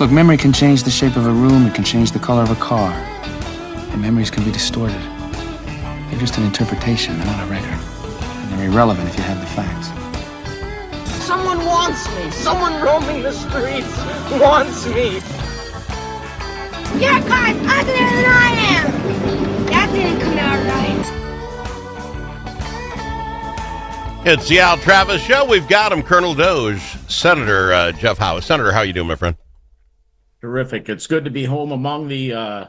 Look, memory can change the shape of a room, it can change the color of a car. And memories can be distorted. They're just an interpretation, they're not a record. And they're irrelevant if you have the facts. Someone wants me. Someone roaming the streets wants me. Your car's uglier than I am. That didn't come out right. It's the Al Travis Show. We've got him, Colonel Doge, Senator Jeff Howe. Senator, how you doing, my friend? Terrific. It's good to be home among the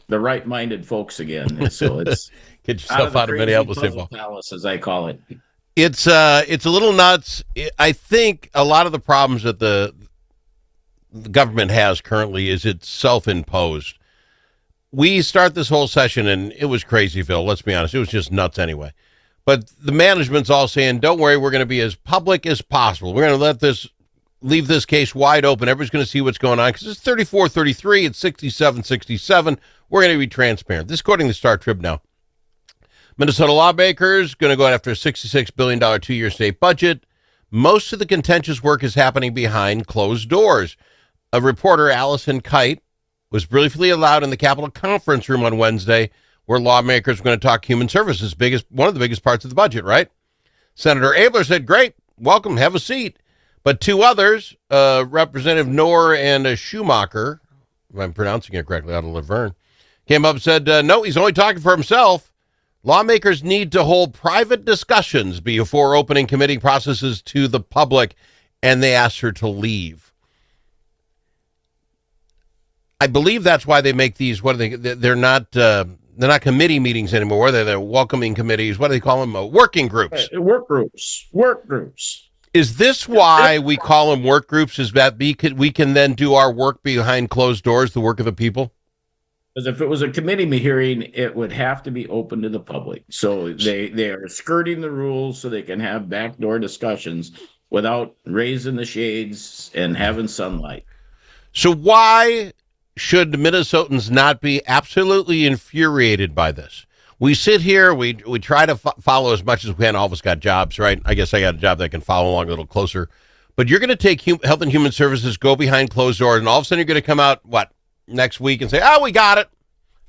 right-minded folks again. So it's get yourself out of Minneapolis, Palace, as I call it. It's a little nuts. I think a lot of the problems that the government has currently is it's self-imposed. We start this whole session and it was crazyville. Let's be honest, it was just nuts anyway. But the management's all saying, "Don't worry, we're going to be as public as possible. We're going to leave this case wide open. Everybody's going to see what's going on because it's 34-33, it's 67-67. We're going to be transparent." This is according to Star Trib now. Minnesota lawmakers going to go after a $66 billion 2-year state budget. Most of the contentious work is happening behind closed doors. A reporter, Allison Kite, was briefly allowed in the Capitol conference room on Wednesday where lawmakers were going to talk human services, one of the biggest parts of the budget, right? Senator Abler said, "Great, welcome, have a seat." But two others, Representative Knorr and Schumacher, if I'm pronouncing it correctly, out of Laverne, came up and said, no, he's only talking for himself. Lawmakers need to hold private discussions before opening committee processes to the public, and they asked her to leave. I believe that's why they make these, they're not committee meetings anymore. They're welcoming committees. What do they call them? Working groups. Work groups. Is this why we call them work groups? Is that we can then do our work behind closed doors, the work of the people? Because if it was a committee hearing, it would have to be open to the public. So they are skirting the rules so they can have backdoor discussions without raising the shades and having sunlight. So why should Minnesotans not be absolutely infuriated by this? We sit here, we try to follow as much as we can. All of us got jobs, right? I guess I got a job that can follow along a little closer. But you're going to take Health and Human Services, go behind closed doors, and all of a sudden you're going to come out, next week and say, "Oh, we got it."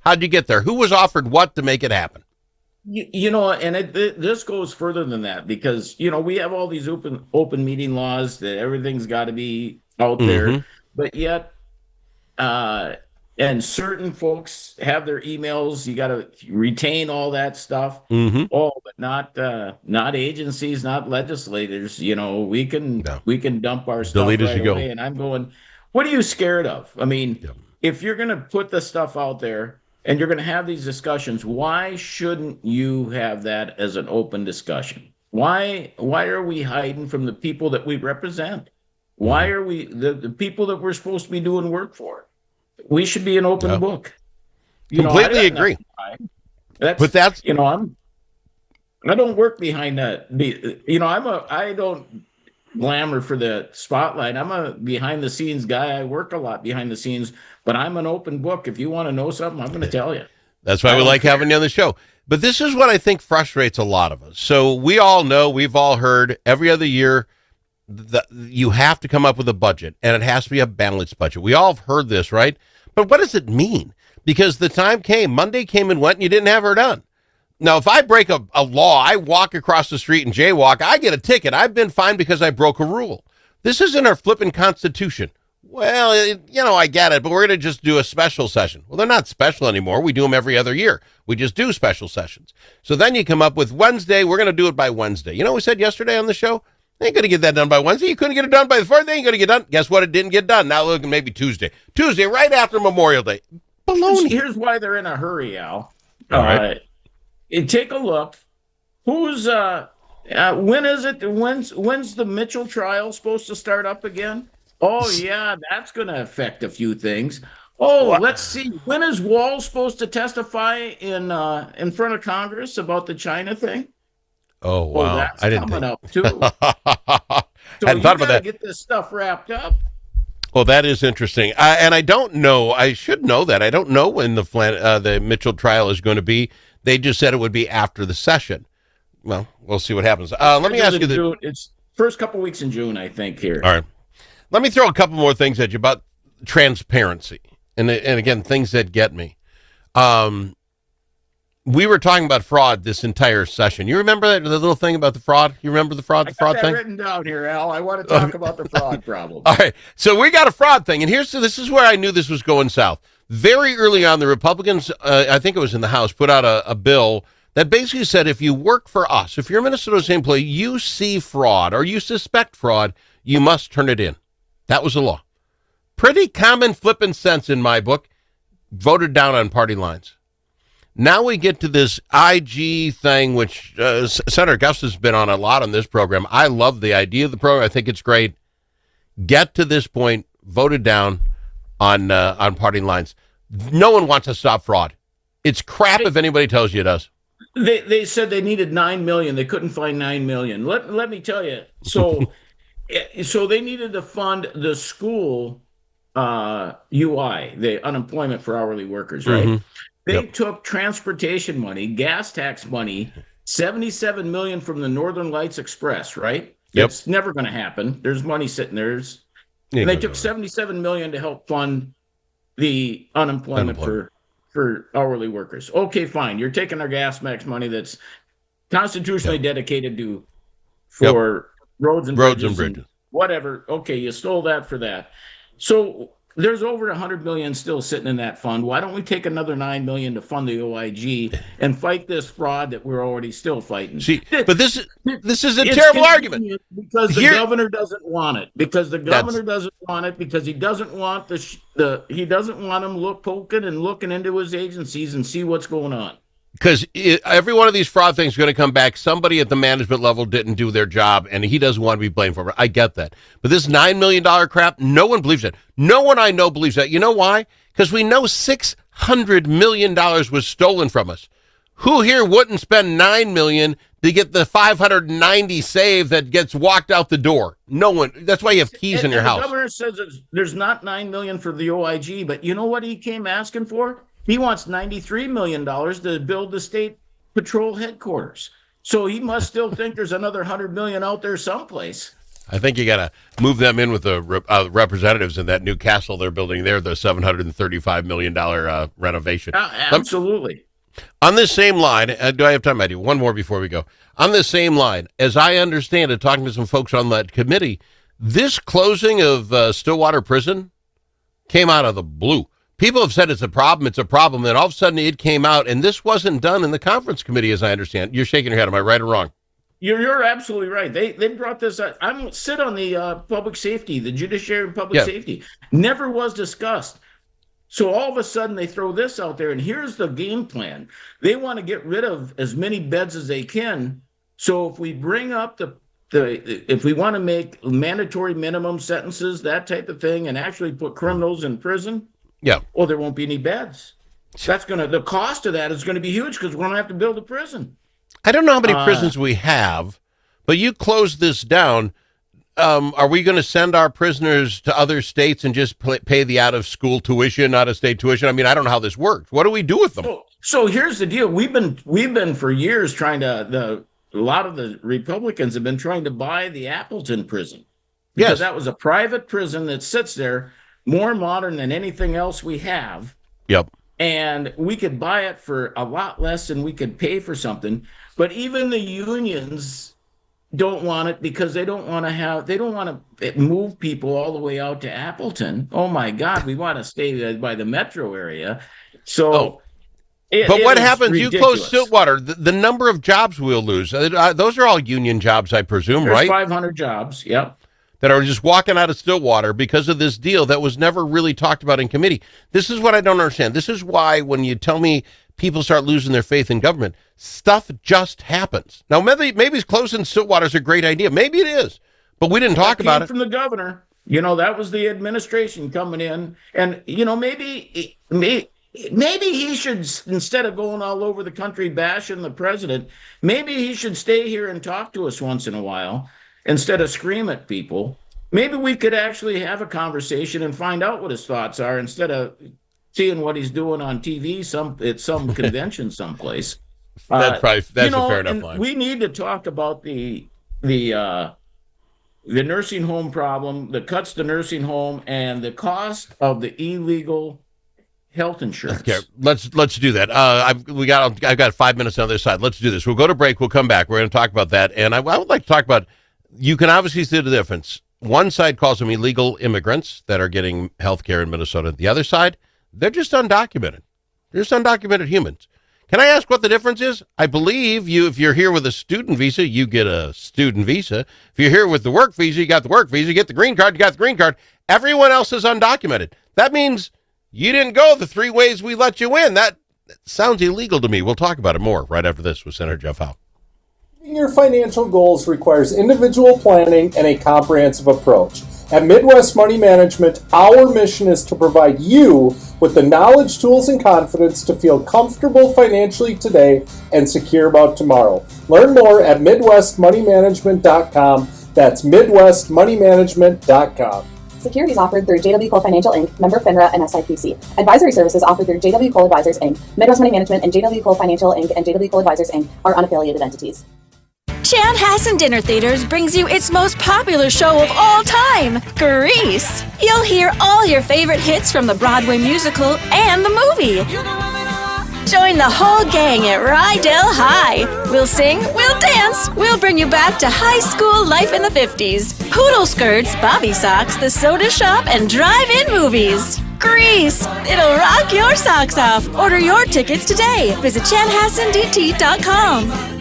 How'd you get there? Who was offered what to make it happen? This goes further than that because, we have all these open meeting laws that everything's got to be out there. But yet, and certain folks have their emails. You got to retain all that stuff. Oh, but not agencies, not legislators. We can dump our stuff delete right as you away. go. And I'm going, what are you scared of? I mean, if you're going to put the stuff out there and you're going to have these discussions, why shouldn't you have that as an open discussion? Why are we hiding from the people that we represent? Why are we the people that we're supposed to be doing work for? We should be an open book. Completely agree. I don't work behind that. I don't glamour for the spotlight. I'm a behind the scenes guy. I work a lot behind the scenes, but I'm an open book. If you want to know something, I'm going to tell you. That's why we like having you on the show. But this is what I think frustrates a lot of us. So we all know, we've all heard every other year that you have to come up with a budget, and it has to be a balanced budget. We all have heard this, right? But what does it mean? Because the time came, Monday came and went, and you didn't have her done. Now, if I break a law, I walk across the street and jaywalk, I get a ticket. I've been fined because I broke a rule. This isn't our flipping Constitution. Well, I get it, but we're going to just do a special session. Well, they're not special anymore. We do them every other year. We just do special sessions. So then you come up with Wednesday. We're going to do it by Wednesday. You know what we said yesterday on the show? They ain't going to get that done by Wednesday. You couldn't get it done by the 4th. They ain't going to get done. Guess what? It didn't get done. Now look, maybe Tuesday. Tuesday, right after Memorial Day. Baloney. Here's why they're in a hurry, Al. All right. Take a look. Who's when is it? When's the Mitchell trial supposed to start up again? Oh yeah, that's going to affect a few things. Oh, what? Let's see. When is Wall supposed to testify in front of Congress about the China thing? Oh wow, that's I didn't coming think. up too. So hadn't thought about that. Get this stuff wrapped up. Well, that is interesting. And I don't know. I should know that. I don't know when the Mitchell trial is going to be. They just said it would be after the session. Well, we'll see what happens. Let me ask you it's first couple weeks in June, I think. Here. All right. Let me throw a couple more things at you about transparency. And again, things that get me. We were talking about fraud this entire session. You remember the little thing about the fraud? You remember the fraud thing? Written down here, Al. I want to talk about the fraud problem. All right. So we got a fraud thing. And this is where I knew this was going south. Very early on, the Republicans, I think it was in the House, put out a bill that basically said if you work for us, if you're a Minnesota State employee, you see fraud or you suspect fraud, you must turn it in. That was the law. Pretty common flippin' sense in my book. Voted down on party lines. Now we get to this IG thing, which Senator Gus has been on a lot on this program. I love the idea of the program. I think it's great. Get to this point, voted down on party lines. No one wants to stop fraud. It's crap if anybody tells you it does. They said they needed 9 million. They couldn't find 9 million. Let me tell you. So they needed to fund the school UI, the unemployment for hourly workers, right? Mm-hmm. They took transportation money, gas tax money, $77 million from the Northern Lights Express, right? Yep. It's never going to happen. There's money sitting there. And they took $77 million to help fund the unemployment for hourly workers. Okay, fine. You're taking our gas tax money that's constitutionally dedicated for roads and bridges. And whatever. Okay, you stole that for that. So there's over $100 million still sitting in that fund. Why don't we take another $9 million to fund the OIG and fight this fraud that we're already still fighting? See, but this is a terrible argument because the governor doesn't want it. Because the governor doesn't want it. Because he doesn't want he doesn't want them poking and looking into his agencies and see what's going on. Because every one of these fraud things is going to come back. Somebody at the management level didn't do their job, and he doesn't want to be blamed for it. I get that. But this $9 million crap, no one believes that. No one I know believes that. You know why? Because we know $600 million was stolen from us. Who here wouldn't spend $9 million to get the 590 save that gets walked out the door? No one. That's why you have keys in your house. The governor says there's not $9 million for the OIG, but you know what he came asking for? He wants $93 million to build the state patrol headquarters. So he must still think there's another $100 million out there someplace. I think you got to move them in with the representatives in that new castle they're building there, the $735 million renovation. Absolutely. On this same line, do I have time? I do. One more before we go. On this same line, as I understand it, talking to some folks on that committee, this closing of Stillwater Prison came out of the blue. People have said it's a problem, and all of a sudden it came out, and this wasn't done in the conference committee, as I understand. You're shaking your head. Am I right or wrong? You're absolutely right. They brought this up. I sit on the public safety, the judiciary and public safety. Never was discussed. So all of a sudden they throw this out there, and here's the game plan. They want to get rid of as many beds as they can. So if we bring up if we want to make mandatory minimum sentences, that type of thing, and actually put criminals in prison, there won't be any beds. The cost of that is going to be huge because we're going to have to build a prison. I don't know how many prisons we have, but you close this down. Are we going to send our prisoners to other states and just pay the out-of-school tuition, out-of-state tuition? I mean, I don't know how this works. What do we do with them? So here's the deal. We've been for years trying to. A lot of the Republicans have been trying to buy the Appleton prison because that was a private prison that sits there, more modern than anything else we have. Yep. And we could buy it for a lot less than we could pay for something. But even the unions don't want it because they don't want to move people all the way out to Appleton. Oh my God, we want to stay by the metro area. So but what happens? Ridiculous. You close Stillwater, the number of jobs we'll lose. Those are all union jobs, I presume, There's right? 500 jobs, yep. That are just walking out of Stillwater because of this deal that was never really talked about in committee. This is what I don't understand. This is why when you tell me people start losing their faith in government, stuff just happens. Now, maybe closing Stillwater is a great idea. Maybe it is, but we didn't talk about it. From the governor, that was the administration coming in, and maybe he should, instead of going all over the country bashing the president, maybe he should stay here and talk to us once in a while. Instead of scream at people, maybe we could actually have a conversation and find out what his thoughts are instead of seeing what he's doing on TV at some convention someplace. That's a fair enough line. We need to talk about the the nursing home problem, the cuts to nursing home, and the cost of the illegal health insurance. Okay, let's do that. I've got 5 minutes on the other side. Let's do this. We'll go to break. We'll come back. We're going to talk about that, and I would like to talk about. You can obviously see the difference. One side calls them illegal immigrants that are getting health care in Minnesota. The other side, they're just undocumented. They're just undocumented humans. Can I ask what the difference is? I believe if you're here with a student visa, you get a student visa. If you're here with the work visa, you got the work visa. You get the green card, you got the green card. Everyone else is undocumented. That means you didn't go the 3 ways we let you in. That sounds illegal to me. We'll talk about it more right after this with Senator Jeff Howe. Your financial goals requires individual planning and a comprehensive approach. At Midwest Money Management, our mission is to provide you with the knowledge, tools, and confidence to feel comfortable financially today and secure about tomorrow. Learn more at MidwestMoneyManagement.com. That's MidwestMoneyManagement.com. Securities offered through JW Cole Financial Inc., member FINRA and SIPC. Advisory services offered through JW Cole Advisors Inc., Midwest Money Management, and JW Cole Financial Inc. and JW Cole Advisors Inc. are unaffiliated entities. Chanhassen Dinner Theaters brings you its most popular show of all time, Grease. You'll hear all your favorite hits from the Broadway musical and the movie. Join the whole gang at Rydell High. We'll sing, we'll dance, we'll bring you back to high school life in the 50s. Poodle skirts, bobby socks, the soda shop, and drive-in movies. Grease! It'll rock your socks off. Order your tickets today. Visit chanhassendt.com.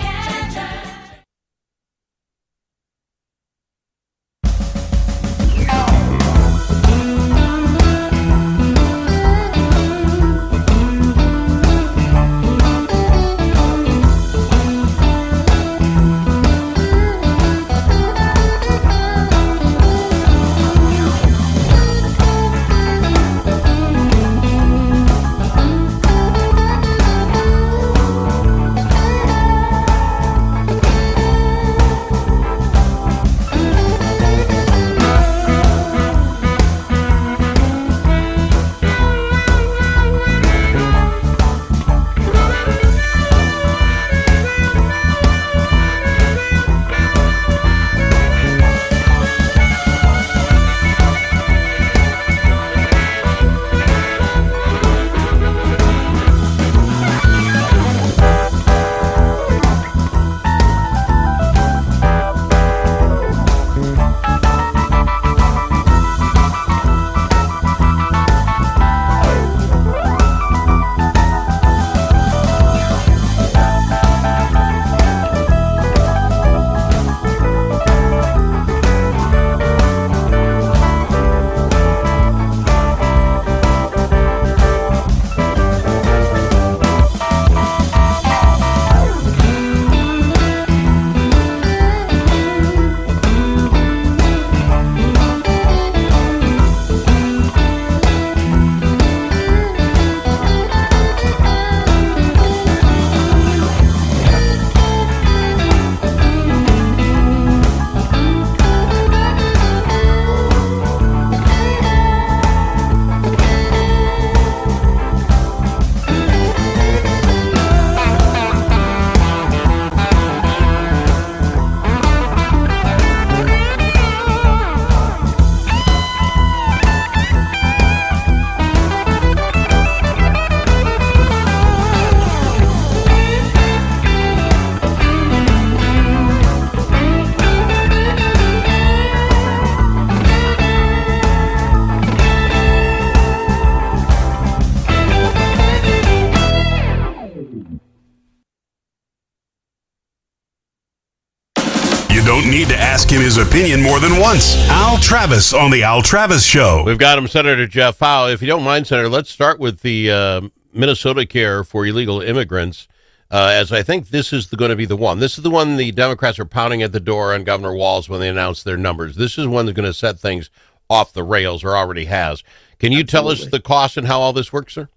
Don't need to ask him his opinion more than once. Al Travis on the Al Travis Show. We've got him, Senator Jeff Howe. If you don't mind, Senator, let's start with the Minnesota care for illegal immigrants, as I think this is going to be the one. This is the one the Democrats are pounding at the door on Governor Walz when they announce their numbers. This is one that's going to set things off the rails, or already has. Can you tell us the cost and how all this works, sir?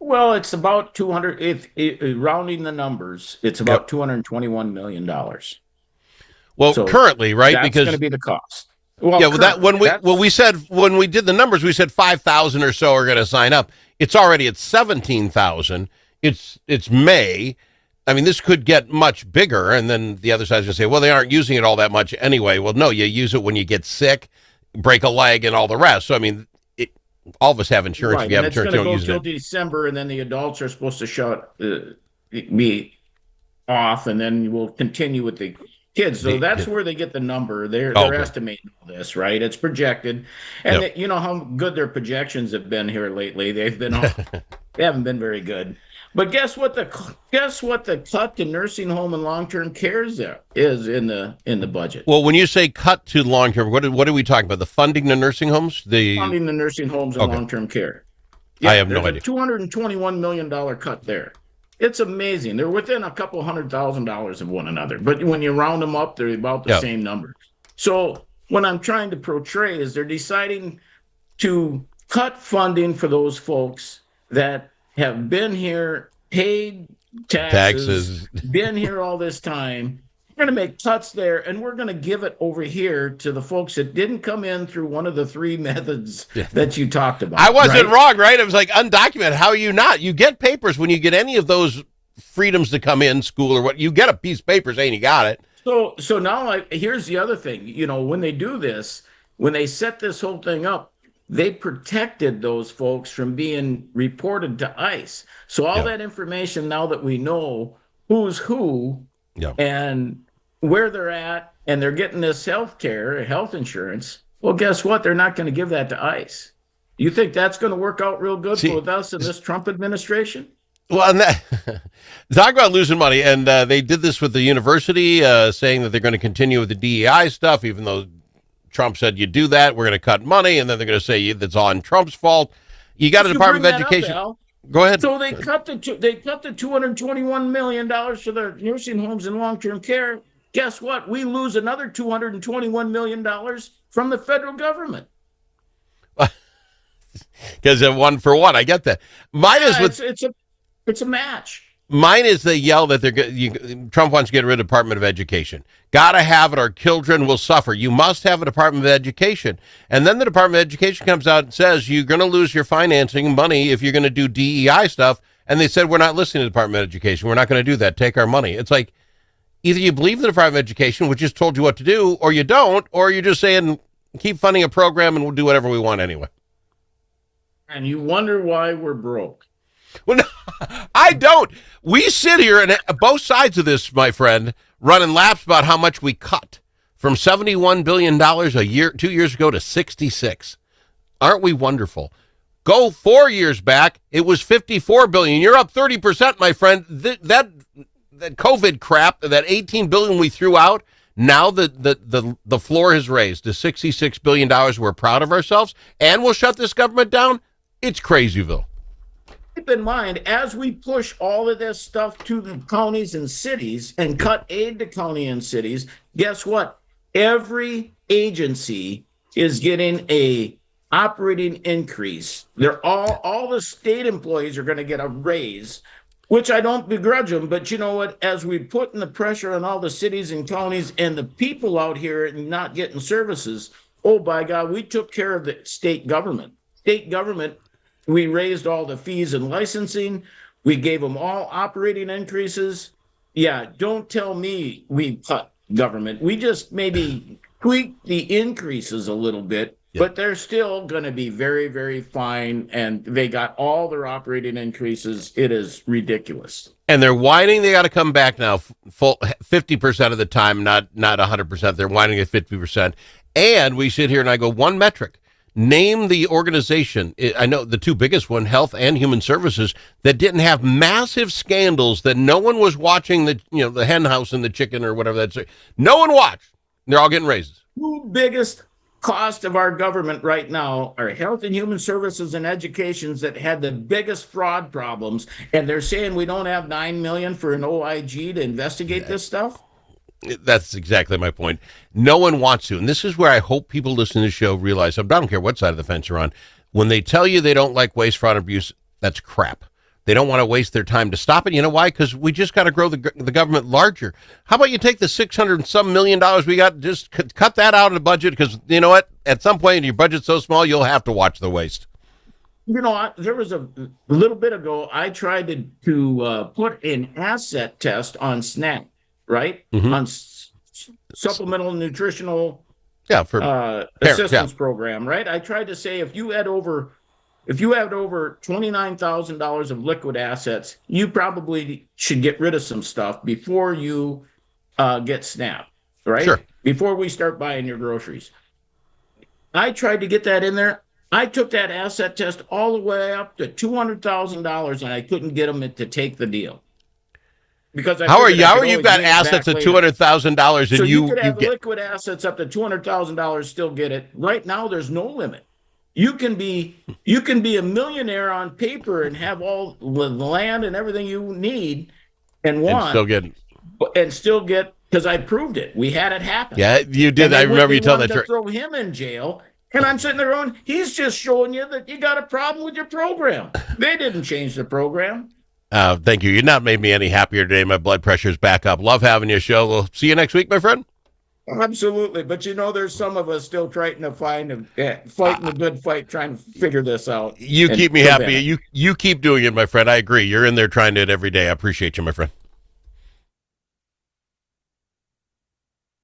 Well, it's about 200, rounding the numbers, it's about $221 million. Well, so currently, right? That's because going to be the cost. Well, yeah, well, we said when we did the numbers, we said 5,000 or so are going to sign up. It's already at 17,000. It's May. I mean, this could get much bigger, and then the other side's going to say, well, they aren't using it all that much anyway. Well, no, you use it when you get sick, break a leg, and all the rest. So, I mean, all of us have insurance. Right, if you have and insurance, you don't use it's going it. to go till December, and then the adults are supposed to be off, and then we'll continue with the kids. So that's where they get the number. They're estimating all this, right? It's projected, and you know how good their projections have been here lately. They haven't been very good. But guess what the cut to nursing home and long-term care is in the budget. Well, when you say cut to long-term, what are we talking about? The funding the nursing homes? Funding the nursing homes and long-term care. I have no idea. $221 million cut there. It's amazing. They're within a couple $100,000 of one another. But when you round them up, they're about the same number. So what I'm trying to portray is they're deciding to cut funding for those folks that have been here, paid taxes. Been here all this time. We're going to make cuts there, and we're going to give it over here to the folks that didn't come in through one of the three methods that you talked about. I wasn't wrong, right? It was like undocumented. How are you not? You get papers when you get any of those freedoms to come in, school or what. You get a piece of paper saying you got it. So now here's the other thing. You know, when they do this, when they set this whole thing up, they protected those folks from being reported to ICE. So all that information, now that we know who's who and where they're at, and they're getting this health insurance, well, guess what? They're not going to give that to ICE. You think that's going to work out real good with us in this Trump administration? Well, and that, talk about losing money. And they did this with the university, saying that they're going to continue with the DEI stuff, even though Trump said you do that, we're going to cut money, and then they're going to say that's on Trump's fault. You got a Department of Education. Go ahead. So they cut the $221 million to the nursing homes and long-term care. Guess what? We lose another $221 million from the federal government. Because of one for one, I get that. Mine is with it's a match. Mine is they yell that Trump wants to get rid of Department of Education. Got to have it. Our children will suffer. You must have a Department of Education. And then the Department of Education comes out and says you're going to lose your financing money if you're going to do DEI stuff. And they said, we're not listening to the Department of Education. We're not going to do that. Take our money. It's like either you believe the Department of Education, which just told you what to do, or you don't, or you're just saying keep funding a program and we'll do whatever we want anyway. And you wonder why we're broke. Well, no, I don't. We sit here and both sides of this, my friend, running laps about how much we cut from $71 billion a year 2 years ago to 66. Aren't we wonderful? Go 4 years back, it was $54 billion. You're up 30%, my friend. That COVID crap, that $18 billion we threw out, now the floor has raised to $66 billion. We're proud of ourselves, and we'll shut this government down. It's Crazyville. Keep in mind, as we push all of this stuff to the counties and cities and cut aid to county and cities, guess what? Every agency is getting a operating increase. They're all the state employees are going to get a raise, which I don't begrudge them. But you know what? As we put in the pressure on all the cities and counties and the people out here and not getting services, oh, by God, we took care of the state government. State government, we raised all the fees and licensing. We gave them all operating increases. Yeah, don't tell me we cut government. We just maybe tweaked the increases a little bit, but they're still going to be very, very fine. And they got all their operating increases. It is ridiculous. And they're whining they got to come back now full 50% of the time, not 100%. They're whining at 50%. And we sit here and I go, one metric. Name the organization, I know the two biggest one, Health and Human Services, that didn't have massive scandals that no one was watching the hen house and the chicken or whatever that's. No one watched. They're all getting raises. Two biggest cost of our government right now are Health and Human Services and Educations that had the biggest fraud problems. And they're saying we don't have $9 million for an OIG to investigate this stuff. That's exactly my point. No one wants to. And this is where I hope people listening to the show realize, I don't care what side of the fence you're on, when they tell you they don't like waste, fraud, and abuse, that's crap. They don't want to waste their time to stop it. You know why? Because we just got to grow the government larger. How about you take the $600 and some million we got, just cut that out of the budget? Because you know what? At some point, your budget's so small, you'll have to watch the waste. There was a little bit ago, I tried to put an asset test on SNAP, right? Mhm. On supplemental nutritional For assistance program, right? I tried to say if you had over $29,000 of liquid assets, you probably should get rid of some stuff before you get SNAP, right? Sure. Before we start buying your groceries. I tried to get that in there. I took that asset test all the way up to $200,000, and I couldn't get them to take the deal. Because how are you got assets of $200,000 and so you could you have get liquid assets up to $200,000, still get it. Right now, there's no limit. You can be a millionaire on paper and have all the land and everything you need and want, and still get because I proved it. We had it happen. Yeah, you did. I remember you telling that story. Throw him in jail, and I'm sitting there going, he's just showing you that you got a problem with your program. They didn't change the program. Thank you. You've not made me any happier today. My blood pressure's back up. Love having you, show. We'll see you next week, my friend. Absolutely. But there's some of us still trying to fighting a good fight, trying to figure this out. You keep me happy. You keep doing it, my friend. I agree. You're in there trying it every day. I appreciate you, my friend.